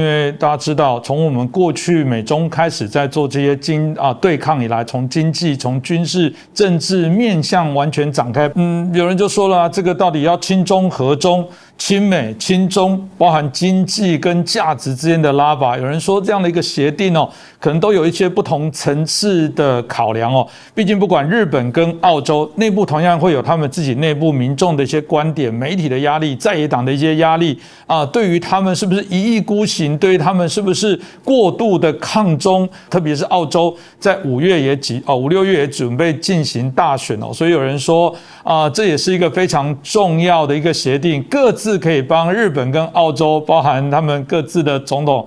因为大家知道，从我们过去美中开始在做这些对抗以来，从经济、从军事、政治面向完全展开。有人就说了，这个到底要亲中、和中、亲美、亲中，包含经济跟价值之间的拉拔。有人说这样的一个协定可能都有一些不同层次的考量毕竟不管日本跟澳洲内部同样会有他们自己内部民众的一些观点、媒体的压力、在野党的一些压力对于他们是不是一意孤行，对于他们是不是过度的抗中，特别是澳洲在5、6月也准备进行大选所以有人说这也是一个非常重要的一个协定，各自可以帮日本跟澳洲，包含他们各自的总统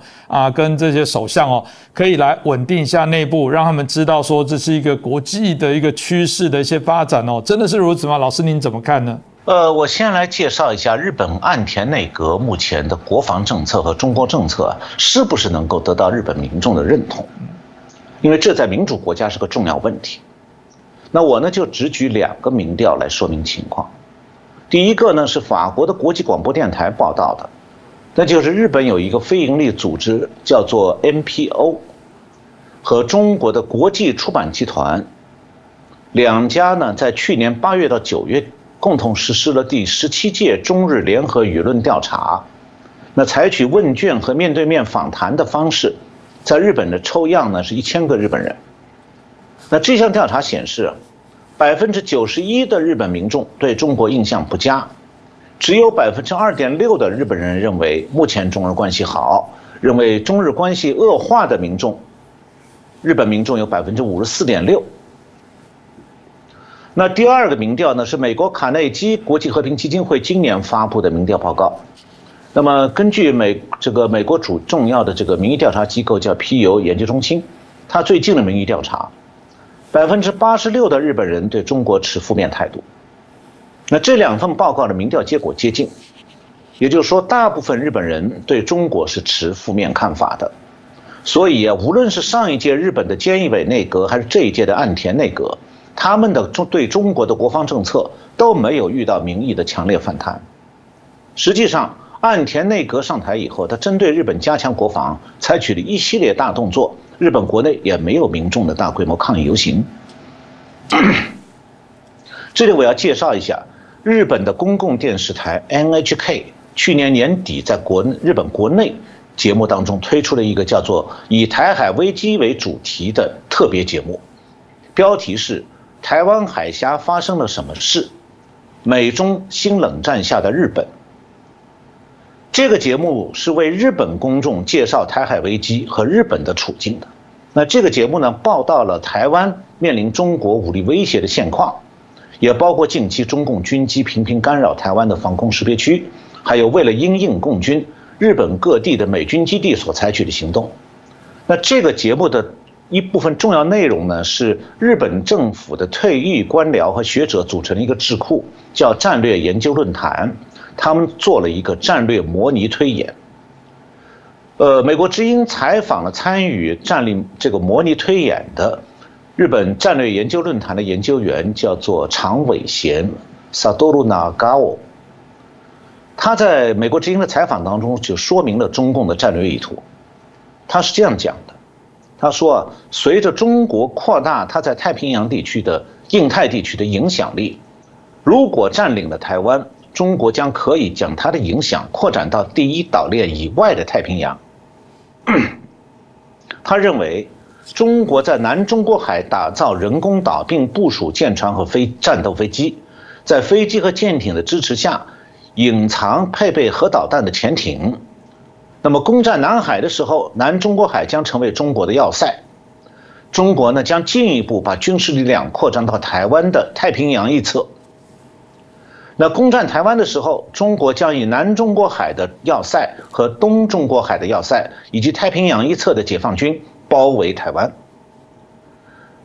跟这些首相可以来稳定一下内部，让他们知道说这是一个国际的一个趋势的一些发展真的是如此吗？老师您怎么看呢？我先来介绍一下日本岸田内阁目前的国防政策和中国政策是不是能够得到日本民众的认同，因为这在民主国家是个重要问题。那我呢就只举2个民调来说明情况。第一个呢是法国的国际广播电台报道的，那就是日本有一个非营利组织叫做 NPO 和中国的国际出版集团2家呢在去年8月到9月共同实施了第17届中日联合舆论调查，那采取问卷和面对面访谈的方式，在日本的抽样呢是1000个日本人。那这项调查显示，91%的日本民众对中国印象不佳，只有2.6%的日本人认为目前中日关系好，认为中日关系恶化的民众，日本民众有54.6%。那第2个民调呢是美国卡内基国际和平基金会今年发布的民调报告。那么根据美国重要的这个民意调查机构叫皮尤研究中心，它最近的民意调查，86%的日本人对中国持负面态度。那这2份报告的民调结果接近，也就是说大部分日本人对中国是持负面看法的。所以无论是上一届日本的菅义伟内阁还是这一届的岸田内阁，他们的对中国的国防政策都没有遇到民意的强烈反弹。实际上岸田内阁上台以后，他针对日本加强国防采取了一系列大动作，日本国内也没有民众的大规模抗议游行。这里我要介绍一下日本的公共电视台 NHK 去年年底在日本国内节目当中推出了一个叫做以台海危机为主题的特别节目，标题是台湾海峡发生了什么事？美中新冷战下的日本。这个节目是为日本公众介绍台海危机和日本的处境的。那这个节目呢，报道了台湾面临中国武力威胁的现况，也包括近期中共军机频频干扰台湾的防空识别区，还有为了因应共军，日本各地的美军基地所采取的行动。那这个节目的一部分重要内容呢，是日本政府的退役官僚和学者组成的一个智库，叫战略研究论坛，他们做了一个战略模拟推演。美国之音采访了参与这个模拟推演的日本战略研究论坛的研究员，叫做长尾贤 Satoru Nagao。他在美国之音的采访当中就说明了中共的战略意图。他是这样讲的，他说随着中国扩大他在太平洋地区的印太地区的影响力，如果占领了台湾，中国将可以将它的影响扩展到第一岛链以外的太平洋。他认为中国在南中国海打造人工岛并部署舰船和战斗飞机，在飞机和舰艇的支持下隐藏配备核导弹的潜艇，那么攻占南海的时候，南中国海将成为中国的要塞。中国呢将进一步把军事力量扩张到台湾的太平洋一侧。那攻占台湾的时候，中国将以南中国海的要塞和东中国海的要塞以及太平洋一侧的解放军包围台湾。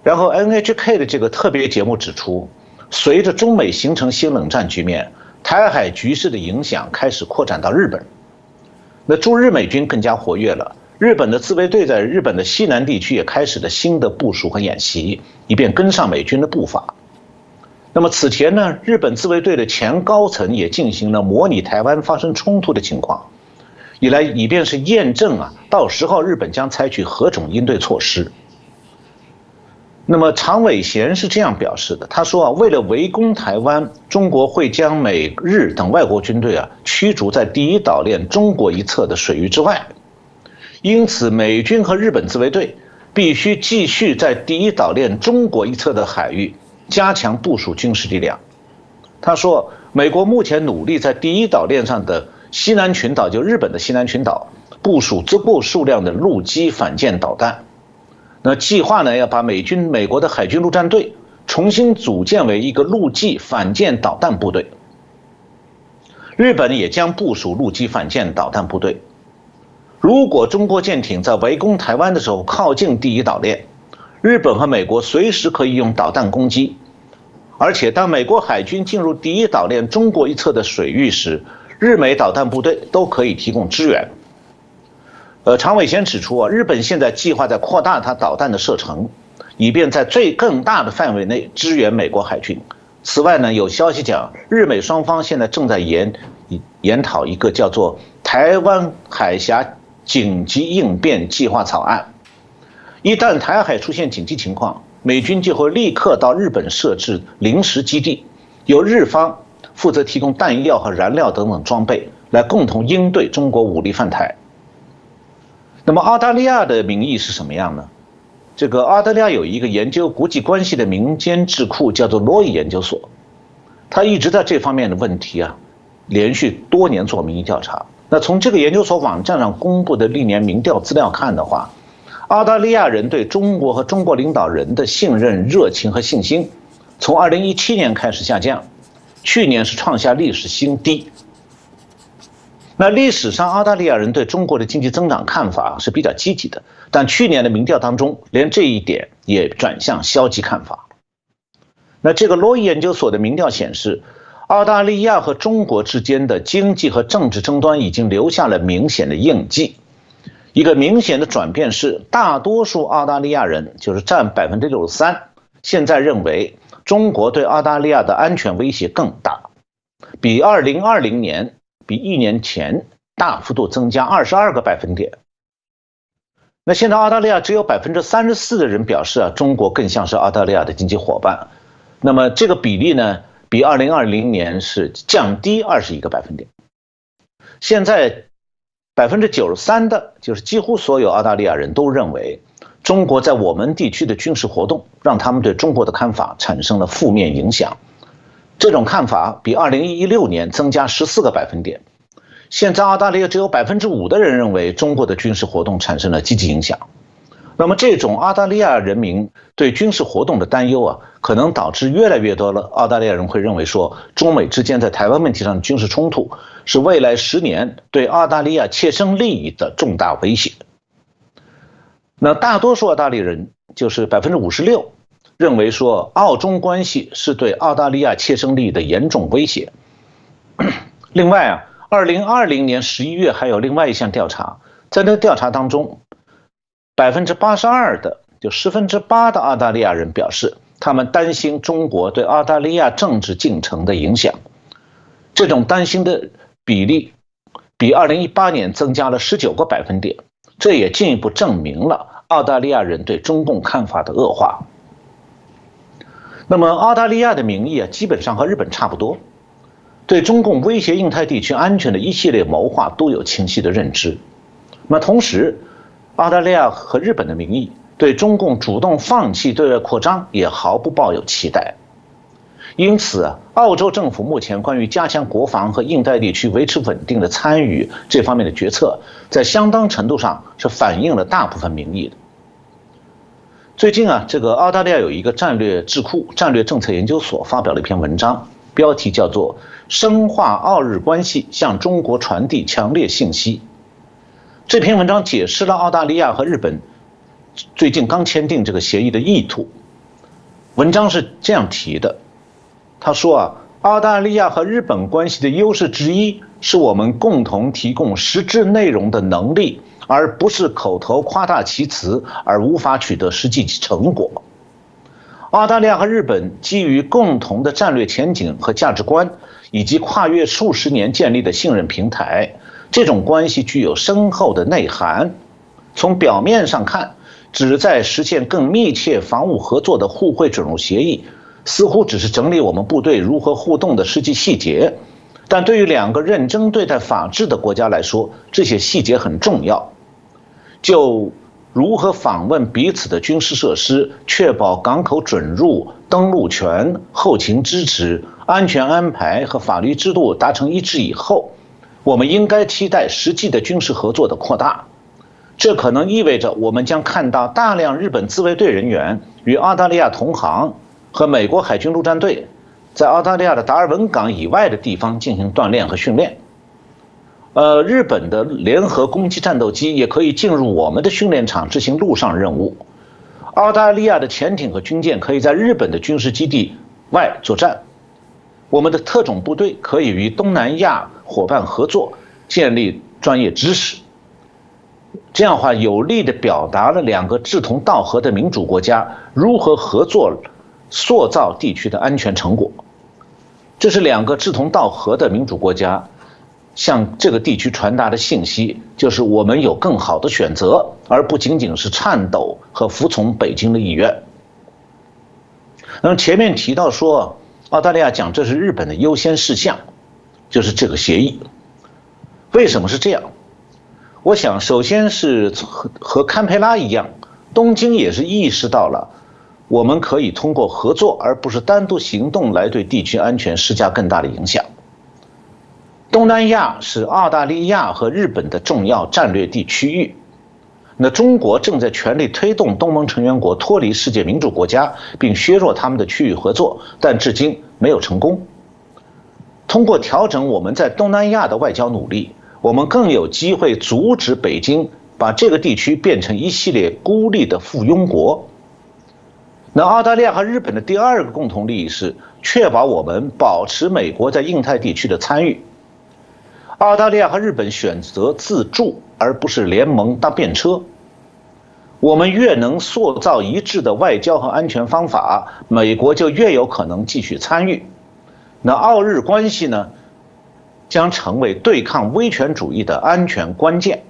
然后 NHK 的这个特别节目指出，随着中美形成新冷战局面，台海局势的影响开始扩展到日本。那驻日美军更加活跃了，日本的自卫队在日本的西南地区也开始了新的部署和演习，以便跟上美军的步伐。那么此前呢，日本自卫队的前高层也进行了模拟台湾发生冲突的情况，以便是验证到时候日本将采取何种应对措施。那么常伟贤是这样表示的，他说为了围攻台湾，中国会将美日等外国军队驱逐在第一岛链中国一侧的水域之外，因此美军和日本自卫队必须继续在第一岛链中国一侧的海域加强部署军事力量。他说，美国目前努力在第一岛链上的西南群岛，就日本的西南群岛，部署足够数量的陆基反舰导弹。那计划呢，要把美国的海军陆战队重新组建为一个陆基反舰导弹部队。日本也将部署陆基反舰导弹部队。如果中国舰艇在围攻台湾的时候靠近第一岛链，日本和美国随时可以用导弹攻击。而且当美国海军进入第一岛链中国一侧的水域时，日美导弹部队都可以提供支援。常伟贤指出日本现在计划在扩大它导弹的射程，以便在更大的范围内支援美国海军。此外呢，有消息讲，日美双方现在正在研讨一个叫做台湾海峡紧急应变计划草案。一旦台海出现紧急情况，美军就会立刻到日本设置临时基地，由日方负责提供弹药和燃料等等装备，来共同应对中国武力犯台。那么澳大利亚的民意是什么样呢？这个澳大利亚有一个研究国际关系的民间智库，叫做罗伊研究所，他一直在这方面的问题连续多年做民意调查。那从这个研究所网站上公布的历年民调资料看的话，澳大利亚人对中国和中国领导人的信任、热情和信心，从2017年开始下降，去年是创下历史新低。那历史上澳大利亚人对中国的经济增长看法是比较积极的，但去年的民调当中，连这一点也转向消极看法。那这个罗伊研究所的民调显示，澳大利亚和中国之间的经济和政治争端已经留下了明显的印记。一个明显的转变是，大多数澳大利亚人，就是占63%，现在认为中国对澳大利亚的安全威胁更大，比2020年比1年前大幅度增加22个百分点。那现在澳大利亚只有34%的人表示中国更像是澳大利亚的经济伙伴。那么这个比例呢，比2020年是降低21个百分点。现在93%的，就是几乎所有澳大利亚人都认为，中国在我们地区的军事活动让他们对中国的看法产生了负面影响。这种看法比2016年增加14个百分点。现在澳大利亚只有5%的人认为中国的军事活动产生了积极影响。那么这种澳大利亚人民对军事活动的担忧可能导致越来越多的澳大利亚人会认为说，中美之间在台湾问题上的军事冲突是未来10年对澳大利亚切身利益的重大威胁。那大多数澳大利亚人，就是56%，认为说澳中关系是对澳大利亚切身利益的严重威胁。另外2020年11月还有另外一项调查，在这个调查当中，82%的，就8%的澳大利亚人表示，他们担心中国对澳大利亚政治进程的影响。这种担心的比例比2018年增加了19个百分点，这也进一步证明了澳大利亚人对中共看法的恶化。那么澳大利亚的民意基本上和日本差不多，对中共威胁印太地区安全的一系列谋划都有清晰的认知。那么同时，澳大利亚和日本的民意对中共主动放弃对外扩张也毫不抱有期待。因此澳洲政府目前关于加强国防和印太地区维持稳定的参与这方面的决策，在相当程度上是反映了大部分民意的。最近这个澳大利亚有一个战略智库战略政策研究所发表了一篇文章，标题叫做深化澳日关系，向中国传递强烈信息。这篇文章解释了澳大利亚和日本最近刚签订这个协议的意图。文章是这样提的，他说澳大利亚和日本关系的优势之一是我们共同提供实质内容的能力，而不是口头夸大其词而无法取得实际成果。澳大利亚和日本基于共同的战略前景和价值观，以及跨越数十年建立的信任平台，这种关系具有深厚的内涵。从表面上看，旨在实现更密切防务合作的互惠准入协议，似乎只是整理我们部队如何互动的实际细节。但对于两个认真对待法治的国家来说，这些细节很重要。就如何访问彼此的军事设施，确保港口准入、登陆权、后勤支持、安全安排和法律制度达成一致以后，我们应该期待实际的军事合作的扩大。这可能意味着我们将看到大量日本自卫队人员与澳大利亚同行和美国海军陆战队在澳大利亚的达尔文港以外的地方进行锻炼和训练。日本的联合攻击战斗机也可以进入我们的训练场执行陆上任务。澳大利亚的潜艇和军舰可以在日本的军事基地外作战。我们的特种部队可以与东南亚伙伴合作，建立专业知识。这样的话，有力地表达了两个志同道合的民主国家如何合作塑造地区的安全成果。这是两个志同道合的民主国家向这个地区传达的信息，就是我们有更好的选择，而不仅仅是颤抖和服从北京的意愿。那么前面提到说，澳大利亚讲这是日本的优先事项，就是这个协议。为什么是这样？我想首先是和堪培拉一样，东京也是意识到了我们可以通过合作而不是单独行动来对地区安全施加更大的影响。东南亚是澳大利亚和日本的重要战略地区域，那中国正在全力推动东盟成员国脱离世界民主国家，并削弱他们的区域合作，但至今没有成功。通过调整我们在东南亚的外交努力，我们更有机会阻止北京把这个地区变成一系列孤立的附庸国。那澳大利亚和日本的第二个共同利益是确保我们保持美国在印太地区的参与。澳大利亚和日本选择自助而不是联盟搭便车。我们越能塑造一致的外交和安全方法，美国就越有可能继续参与。那澳日关系呢，将成为对抗威权主义的安全关键。